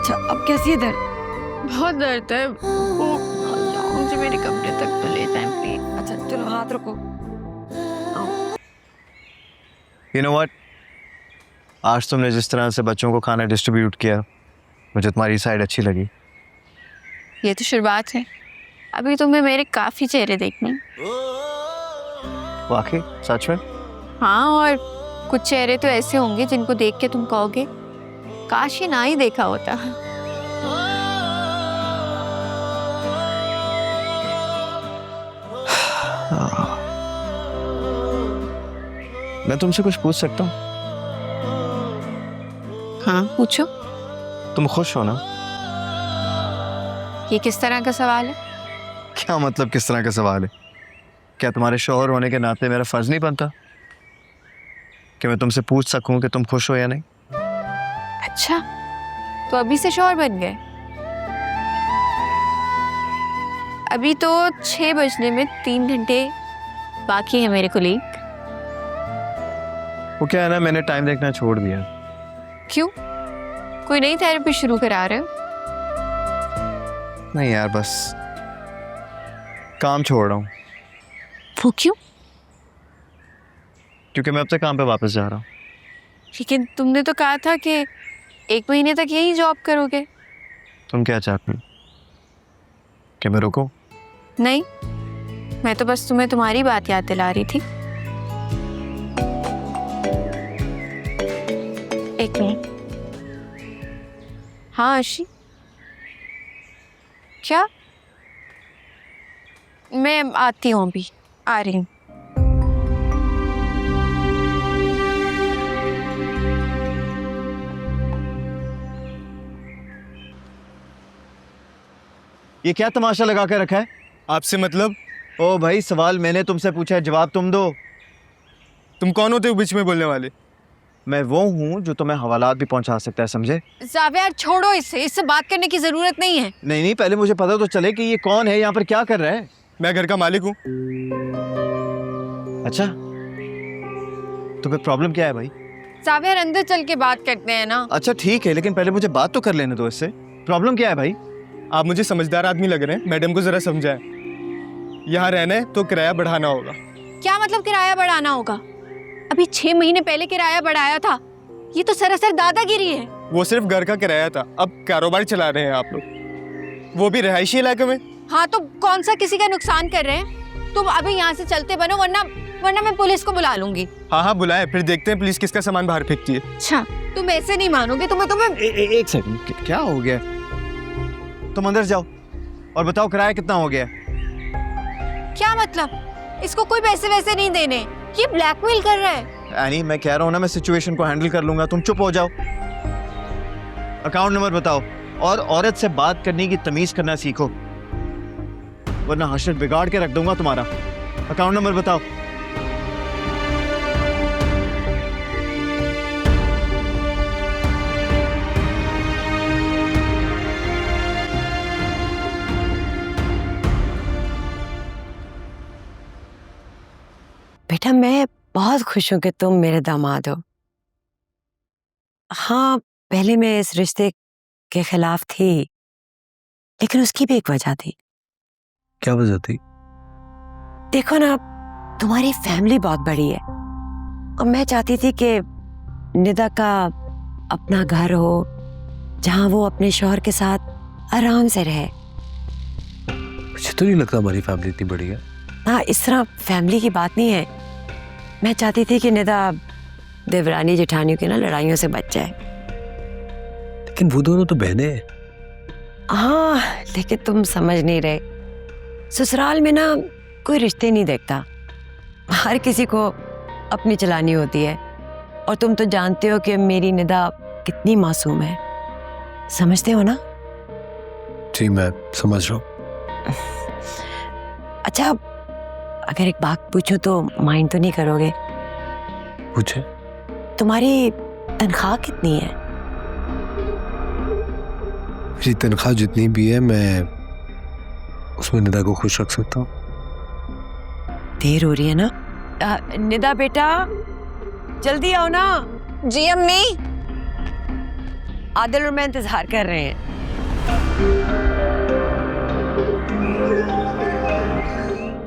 अच्छा अब कैसी है दर्द? बहुत दर्द है। वो मुझे मेरे कमरे तक तो ले जाएं प्लीज। अच्छा चलो हाथ रखो। You know what? आज तुमने जिस तरह से बच्चों को खाना डिस्ट्रीब्यूट किया, मुझे तुम्हारी साइड अच्छी लगी। ये तो शुरुआत है, अभी तुम्हें मेरे काफी चेहरे देखने। वाकई सच में? हाँ, और कुछ चेहरे तो ऐसे होंगे जिनको देख के तुम कहोगे काश ये ना ही देखा होता। मैं तुमसे कुछ पूछ सकता हूँ? हाँ पूछो। तुम खुश हो ना? ये किस तरह का सवाल है? क्या मतलब किस तरह का सवाल है? क्या तुम्हारे शौहर होने के नाते मेरा फर्ज नहीं बनता कि मैं तुमसे पूछ सकूं कि तुम खुश हो या नहीं? अच्छा, तो अभी से शौहर बन गए? अभी तो 6 बजने में 3 घंटे बाकी है मेरे कुलीग। वो क्या है ना, मैंने टाइम देखना छोड़ दिया। क्यों? कोई नई थेरेपी शुरू करा रहे हो? नहीं यार, बस काम छोड़ रहा हूँ। वो क्यों? क्योंकि मैं अब से काम पे वापस जा रहा हूँ। लेकिन तुमने तो कहा था कि 1 महीने तक यही जॉब करोगे। तुम क्या चाहती हो कि मैं रुकूं? नहीं, मैं तो बस तुम्हें तुम्हारी बात याद दिला रही थी। एक मिनट। हाँ अर्शी, क्या? मैं आती हूँ, अभी आ रही हूँ। ये क्या तमाशा लगा के रखा है? आपसे मतलब? ओ भाई, सवाल मैंने तुमसे पूछा है, जवाब तुम दो। तुम कौन होते हो बीच में बोलने वाले? मैं वो हूँ जो तुम्हें हवालात भी पहुंचा सकता है, समझे? जावेद छोड़ो, इससे बात करने की जरूरत नहीं है। नहीं, पहले मुझे पता तो चले कि ये कौन है, यहाँ पर क्या कर रहा है। मैं घर का मालिक हूँ। अच्छा, तुम्हें प्रॉब्लम क्या है भाई? जावेद अंदर चल के बात करते हैं ना। अच्छा ठीक है, लेकिन पहले मुझे बात तो कर लेने दो इससे। प्रॉब्लम क्या है भाई? आप मुझे समझदार आदमी लग रहे हैं, मैडम को जरा समझाएं। यहाँ रहना है तो किराया बढ़ाना होगा। क्या मतलब किराया बढ़ाना होगा? अभी 6 महीने पहले किराया बढ़ाया था। ये तो सरासर दादागिरी है। वो सिर्फ घर का किराया था, अब कारोबार चला रहे हैं आप लोग, वो भी रिहायशी इलाके में। हाँ तो कौन सा किसी का नुकसान कर रहे हैं? तुम अभी यहाँ से चलते बनो, वरना मैं पुलिस को बुला लूंगी। हाँ बुलाए, फिर देखते हैं पुलिस किसका सामान बाहर फेंकती है। अच्छा, तुम ऐसे नहीं मानोगे। तुम्हें एक सेकंड, क्या हो गया? तुम अंदर जाओ और बताओ किराया कितना हो गया? क्या मतलब? इसको कोई पैसे वैसे नहीं देने, ये ब्लैकमेल कर रहा है। एनी, मैं कह रहा हूँ ना, मैं सिचुएशन को हैंडल कर लूंगा, तुम चुप हो जाओ। अकाउंट नंबर बताओ, और औरत से बात करने की तमीज करना सीखो, वरना हशर बिगाड़ के रख दूंगा तुम्हारा। अकाउंट नंबर बताओ। बेटा मैं बहुत खुश हूं कि तुम मेरे दामाद हो। हाँ, पहले मैं इस रिश्ते के खिलाफ थी, लेकिन उसकी भी एक वजह थी। क्या वजह थी? देखो ना, तुम्हारी फैमिली बहुत बड़ी है और मैं चाहती थी कि निदा का अपना घर हो जहां वो अपने शौहर के साथ आराम से रहे। मुझे तो नहीं लगता हमारी फैमिली इतनी बड़ी है। हाँ, इस तरह फैमिली की बात नहीं है। मैं चाहती थी कि निदा देवरानी जेठानियों की ना लड़ाइयों से बच जाए। लेकिन वो दोनों तो बहनें हैं। हाँ, लेकिन तुम समझ नहीं रहे। ससुराल में ना कोई रिश्ते नहीं देखता, हर किसी को अपनी चलानी होती है। और तुम तो जानते हो कि मेरी निदा कितनी मासूम है, समझते हो ना? जी मैं समझ रहा हूँ। अच्छा, अगर एक बात पूछूं तो माइंड तो नहीं करोगे? पूछे। तुम्हारी तनख्वाह कितनी है? मेरी तनख्वाह जितनी भी है, मैं उसमें निदा को खुश रख सकता हूँ। देर हो रही है ना? निदा बेटा, जल्दी आओ ना। जी अम्मी। आदिल और मैं इंतजार कर रहे हैं।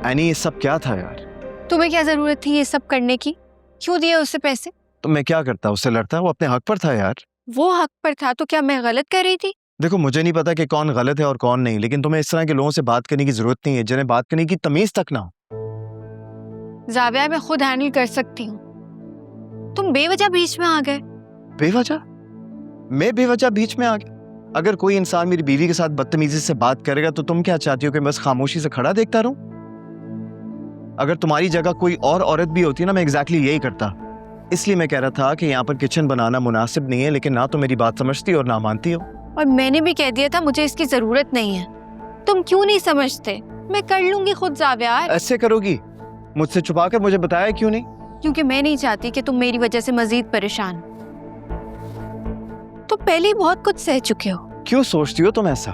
एनी, ये सब क्या था यार? तुम्हें क्या जरूरत थी ये सब करने की? क्यों दिए उससे पैसे? तो मैं क्या करता, उससे लड़ता? वो अपने हक पर था यार। वो हक पर था तो क्या मैं गलत कर रही थी? देखो, मुझे नहीं पता कि कौन गलत है और कौन नहीं, लेकिन तुम्हें इस तरह के लोगों से बात करने की जरूरत नहीं है जिन्हें बात करने की तमीज तक ना हो। जाविया, मैं खुद हैंडल कर सकती हूँ। तुम बेवजह बीच में आ गए। बेवजह? मैं बेवजह बीच में आ गया? अगर कोई इंसान मेरी बीवी के साथ बदतमीजी से बात करेगा तो तुम क्या चाहती हो कि मैं बस खामोशी से खड़ा देखता रहूं? अगर तुम्हारी जगह कोई और औरत भी होती ना, मैं एग्जैक्टली यही करता। इसलिए मैं कह रहा था कि यहाँ पर किचन बनाना मुनासिब नहीं है, लेकिन ना तो मेरी बात समझती और ना मानती हो। और मैंने भी कह दिया था मुझे इसकी जरूरत नहीं है। तुम क्यों नहीं समझते? मैं कर लूंगी खुद जाविया। ऐसे करोगी? मुझसे छुपा कर मुझे बताया क्यों नहीं? क्योंकि मैं नहीं चाहती कि तुम मेरी वजह से मजीद परेशान। तुम पहले ही बहुत कुछ सह चुके हो। क्यों सोचती हो तुम ऐसा?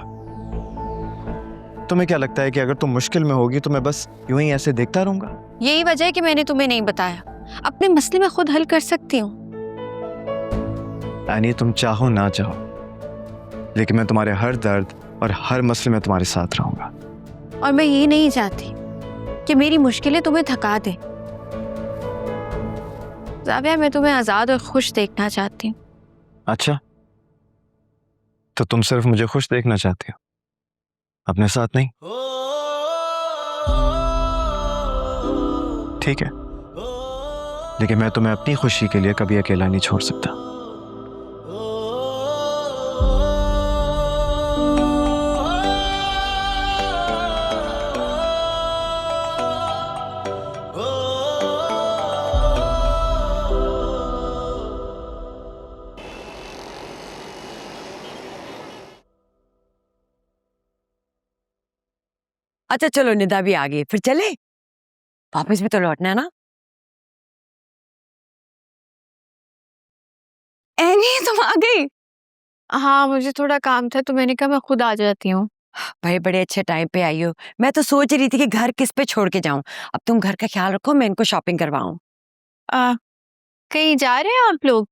तुम्हें क्या लगता है कि अगर तुम मुश्किल में होगी तो मैं बस यूं ही ऐसे देखता रहूंगा? यही वजह है कि मैंने तुम्हें नहीं बताया। अपने मसले में खुद हल कर सकती हूँ। यानी तुम चाहो ना चाहो, लेकिन मैं तुम्हारे हर दर्द और हर मसले में तुम्हारे साथ रहूंगा। और मैं ये नहीं चाहती कि मेरी मुश्किलें तुम्हें थका दे। जाविया, मैं तुम्हें आजाद और खुश देखना चाहती हूँ। अच्छा, तो तुम सिर्फ मुझे खुश देखना चाहती हो, अपने साथ नहीं? ठीक है, लेकिन मैं तुम्हें अपनी खुशी के लिए कभी अकेला नहीं छोड़ सकता। अच्छा चलो, निदा भी आ गई, फिर चले? वापस भी तो लौटना है ना। एनी, तुम आ गई? हाँ, मुझे थोड़ा काम था तो मैंने कहा मैं खुद आ जाती हूँ। भाई बड़े अच्छे टाइम पे आई हो। मैं तो सोच रही थी कि घर किस पे छोड़ के जाऊं। अब तुम घर का ख्याल रखो, मैं इनको शॉपिंग करवाऊं। कहीं जा रहे हैं आप लोग?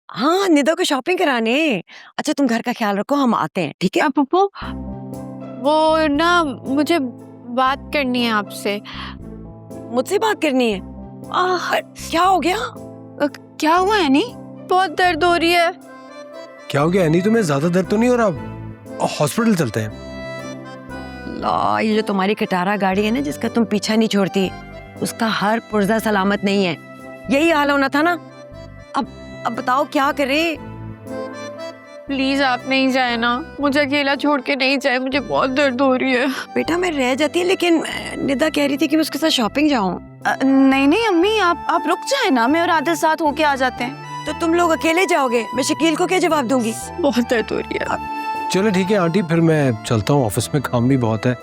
हाँ, निदा को शॉपिंग कराने। अच्छा तुम घर का ख्याल रखो, हम आते हैं, ठीक है? पप्पू, वो ना मुझे बात करनी है आपसे। मुझसे बात करनी है? क्या हो गया? क्या हुआ है? नहीं, बहुत दर्द हो रही है। क्या हो गया एनी, तुम्हें ज्यादा दर्द तो नहीं हो रहा? हॉस्पिटल चलते हैं। ला, ये जो तुम्हारी कटारा गाड़ी है ना, जिसका तुम पीछा नहीं छोड़ती, उसका हर पुर्जा सलामत नहीं है। यही हाल होना था ना। अब बताओ क्या करें? प्लीज आप नहीं जाए ना, मुझे अकेला छोड़ के नहीं जाए, मुझे बहुत दर्द हो रही है। बेटा मैं रह जाती है, लेकिन निदा कह रही थी कि मैं उसके साथ शॉपिंग जाऊं। नहीं नहीं अम्मी, आप रुक जाए ना, मैं और आदिल साथ होके आ जाते हैं। तो तुम लोग अकेले जाओगे? मैं शकील को क्या जवाब दूंगी? बहुत दर्द हो रही है। चलो ठीक है आंटी, फिर मैं चलता हूँ, ऑफिस में काम भी बहुत है।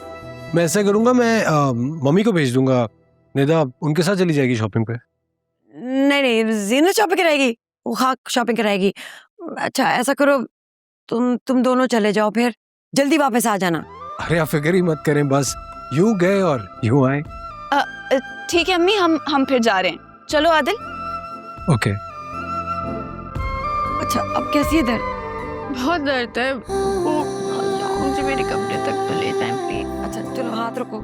मैं ऐसा करूंगा, मैं मम्मी को भेज दूंगा, निदा उनके साथ चली जाएगी शॉपिंग पे। नहीं, जीनत शॉपिंग कराएगी, वो खाक शॉपिंग कराएगी। अच्छा ऐसा करो, तुम दोनों चले जाओ, फिर जल्दी वापस आ जाना। अरे आप फिक्र ही मत करें, बस यूं गए और यूं आए। ठीक है अम्मी, हम फिर जा रहे हैं। चलो आदिल। ओके। अच्छा अब कैसी है दर्द? बहुत दर्द है। मुझे मेरे कमरे तक तो ले जाएं प्लीज। अच्छा चलो हाथ रखो।